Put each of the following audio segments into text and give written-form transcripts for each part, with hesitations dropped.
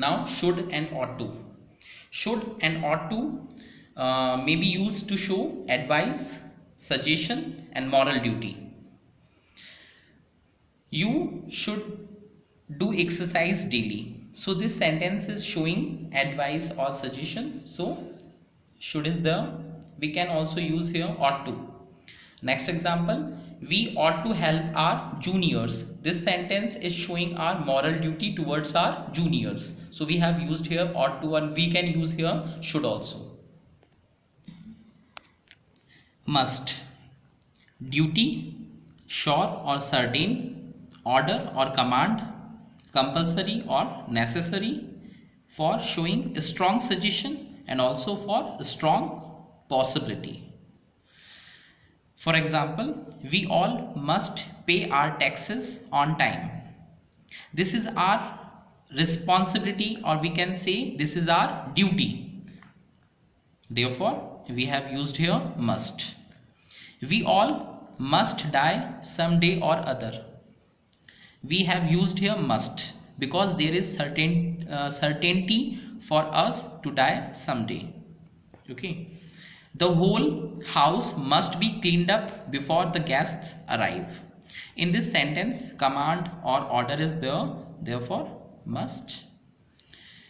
Now should and ought to. Should and ought to may be used to show advice, suggestion and moral duty. You should do exercise daily. So this sentence is showing advice or suggestion. So should is there. We can also use here ought to. Next example, we ought to help our juniors. This sentence is showing our moral duty towards our juniors. So we have used here ought to, and we can use here should also. Must. Duty, sure or certain, order or command, compulsory or necessary, for showing a strong suggestion and also for a strong possibility. For example, we all must pay our taxes on time. This is our responsibility, or we can say this is our duty. Therefore, we have used here must. We all must die someday or other. We have used here must because there is certainty for us to die someday. Okay. The whole house must be cleaned up before the guests arrive. In this sentence, command or order is there, therefore must.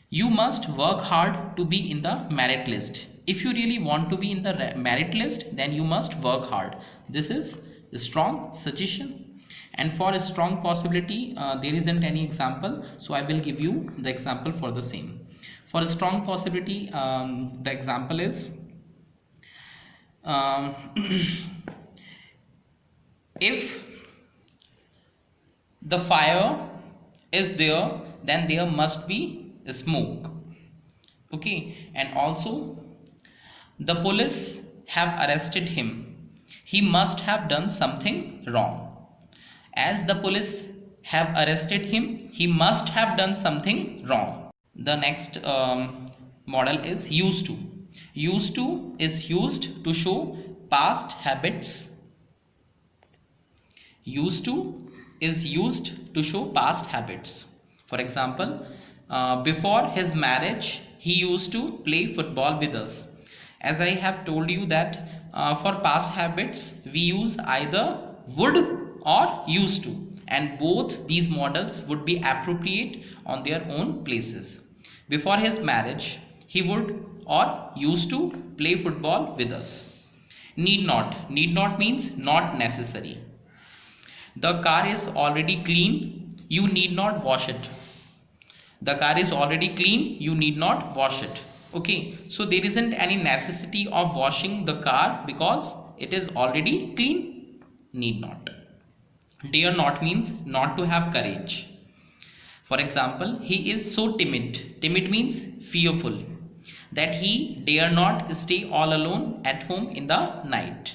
You must work hard to be in the merit list. If you really want to be in the merit list, then you must work hard. This is a strong suggestion. And for a strong possibility, there isn't any example, so I will give you the example for the same. For a strong possibility, the example is if the fire is there, then there must be smoke. Okay. And also, the police have arrested him. He must have done something wrong. As the police have arrested him, he must have done something wrong. The next model is used to. Used to is used to show past habits. Used to is used to show past habits. For example, before his marriage, he used to play football with us. As I have told you that for past habits, we use either would or used to, and both these models would be appropriate on their own places. Before his marriage, he would or used to play football with us. Need not. Need not means not necessary. The car is already clean. You need not wash it. The car is already clean. You need not wash it. Okay. So there isn't any necessity of washing the car because it is already clean. Need not. Dare not means not to have courage. For example, he is so timid. Timid means fearful, that he dare not stay all alone at home in the night.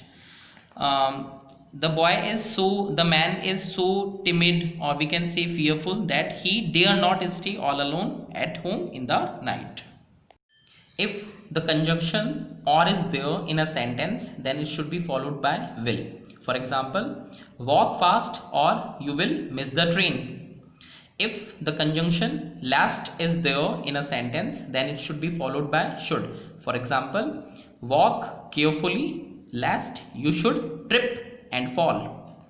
The man is so timid, or we can say fearful, that he dare not stay all alone at home in the night. If the conjunction or is there in a sentence, then it should be followed by will. For example, walk fast or you will miss the train. If the conjunction last is there in a sentence, then it should be followed by should. For example, walk carefully lest you should trip and fall.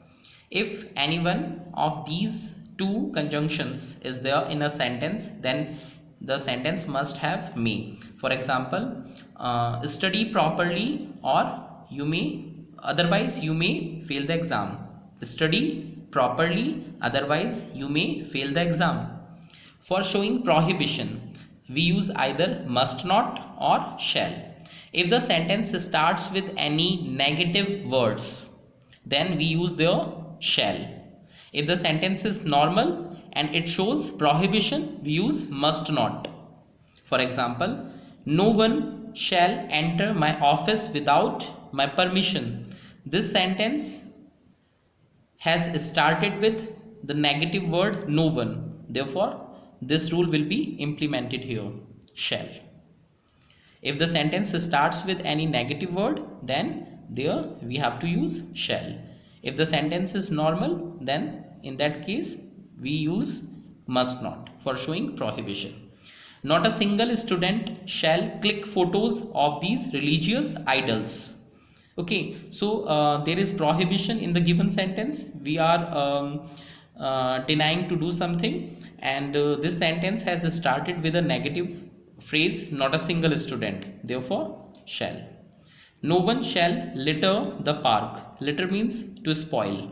If any one of these two conjunctions is there in a sentence, then the sentence must have may. For example, study properly or otherwise you may fail the exam. Study properly, otherwise you may fail the exam. For showing prohibition, we use either must not or shall. If the sentence starts with any negative words, then we use the shall. If the sentence is normal and it shows prohibition, we use must not. For example, no one shall enter my office without my permission. This sentence has started with the negative word no one. Therefore, this rule will be implemented here, shall. If the sentence starts with any negative word, then there we have to use shall. If the sentence is normal, then in that case we use must not for showing prohibition. Not a single student shall click photos of these religious idols. Okay, so there is prohibition in the given sentence. We are denying to do something, and this sentence has started with a negative phrase, not a single student, therefore shall. No one shall litter the park. Litter means to spoil.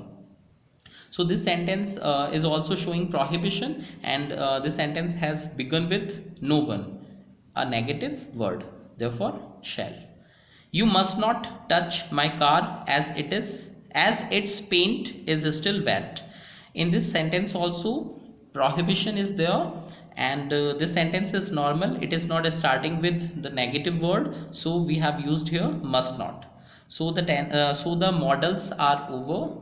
So this sentence is also showing prohibition, and this sentence has begun with no one, a negative word, therefore shall. You must not touch my car as its paint is still wet. In this sentence also prohibition is there, and this sentence is normal. It is not starting with the negative word, so we have used here must not. So the models are over.